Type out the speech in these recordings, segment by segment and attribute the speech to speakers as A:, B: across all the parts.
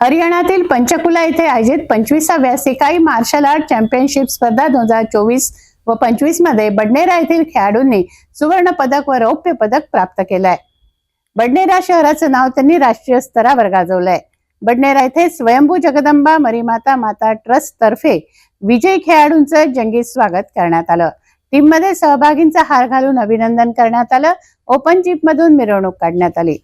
A: हरियाणातील पंचकुला येथे आयोजित 25व्या सिकाई मार्शल आर्ट चॅम्पियनशिप स्पर्धा 2024 व 25 मध्ये बडनेरा येथील खेळाडूंनी सुवर्ण पदक व रौप्य पदक प्राप्त केलंय। बडनेरा शहराचं नाव त्यांनी राष्ट्रीय स्तरावर गाजवलंय। बडनेरा येथे स्वयंभू जगदंबा मरीमाता माता ट्रस्ट तर्फे विजयी खेळाडूंचं जंगी स्वागत करण्यात आलं। टीम मध्ये सहभागींचा हार घालून अभिनंदन करण्यात आलं। ओपन जीप मधून मिरवणूक काढण्यात आली।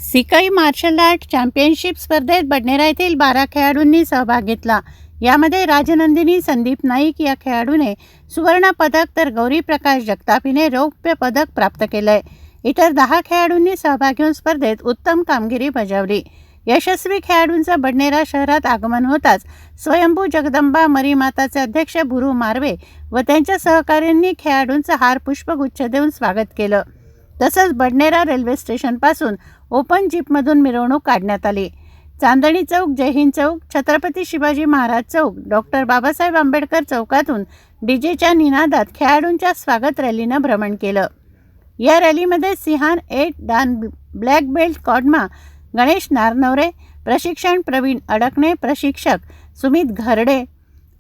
A: सिकाई मार्शल आर्ट चॅम्पियनशिप स्पर्धेत बडनेरा येथील 12 खेळाडूंनी सहभाग घेतला। यामध्ये राजनंदिनी संदीप नाईक या खेळाडूने सुवर्ण पदक तर गौरी प्रकाश जगताप हिने रौप्य पदक प्राप्त केलंय। इतर 10 खेळाडूंनी सहभाग घेऊन स्पर्धेत उत्तम कामगिरी बजावली। यशस्वी खेळाडूंचं बडनेरा शहरात आगमन होताच स्वयंभू जगदंबा मरीमाताचे अध्यक्ष भुरू मार्वे व त्यांच्या सहकाऱ्यांनी खेळाडूंचं हार पुष्पगुच्छ देऊन स्वागत केलं। तसंच बडनेरा रेल्वे स्टेशन पासून ओपन जीपमधून मिरवणूक काढण्यात आली। चांदणी चौक, जय हिंद चौक, छत्रपती शिवाजी महाराज चौक, डॉक्टर बाबासाहेब आंबेडकर चौकातून डीजेच्या निनादात खेळाडूंच्या स्वागत रॅलीनं भ्रमण केलं। या रॅलीमध्ये सिंहान 8 डान ब्लॅक बेल्ट कॉडमा गणेश नारनवरे, प्रशिक्षण प्रवीण अडकणे, प्रशिक्षक सुमित घरडे,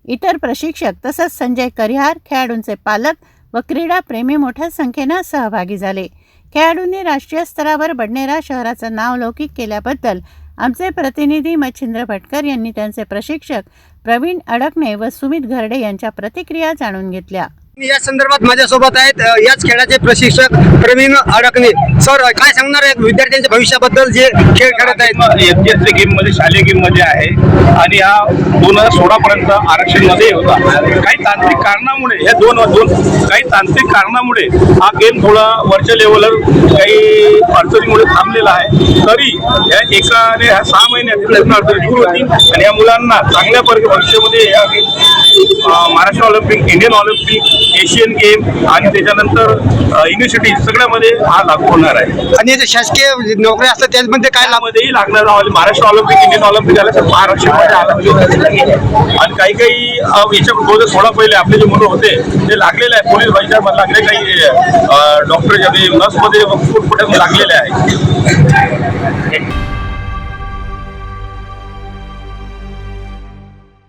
A: इतर प्रशिक्षक तसंच संजय करिहार, खेळाडूंचे पालक व क्रीडा प्रेमी मोठ्या संख्येनं सहभागी झाले। खेळाडूंनी राष्ट्रीय स्तरावर बडनेरा शहराचं नाव लौकिक केल्याबद्दल आमचे प्रतिनिधी मच्छिंद्र भटकर यांनी त्यांचे प्रशिक्षक प्रवीण अडकणे व सुमित घरडे यांच्या प्रतिक्रिया जाणून घेतल्या।
B: या संदर्भात माझ्यासोबत आहेत याच खेळाचे प्रशिक्षक प्रवीण अडकणे। सर, काय सांगणार आहेत विद्यार्थ्यांच्या भविष्याबद्दल जे खेळ खेळत आहेत?
C: एचएससी गेम मध्ये, शालेय गेम मध्ये आहे आणि हा 2016 पर्यंत आरक्षण मध्ये होता। काही तांत्रिक कारणामुळे या काही तांत्रिक कारणामुळे हा गेम थोडा वरच्या लेवलवर काही अडचणीमुळे थांबलेला आहे। तरी या एकाने 6 महिन्यात अडचणी दूर होती आणि या मुलांना चांगल्या भविष्यामध्ये या Maharashtra Olympic, Indian Olympic, Asian game आणि त्याच्यानंतर युनिव्हर्सिटी सगळ्यामध्ये हा लागू होणार आहे।
B: आणि जे शासकीय नोकरी असतात त्यामध्ये काय
C: लाभमध्येही लागणार महाराष्ट्र ऑलिम्पिक, इंडियन ऑलिम्पिक झालं तर महाराष्ट्रामध्ये आला। आणि काही याच्या 2016 पहिले आपले जे मुलं होते ते लागलेले आहे, पोलीस भविष्यामध्ये लागले, काही डॉक्टर नर्समध्ये लागलेले आहे।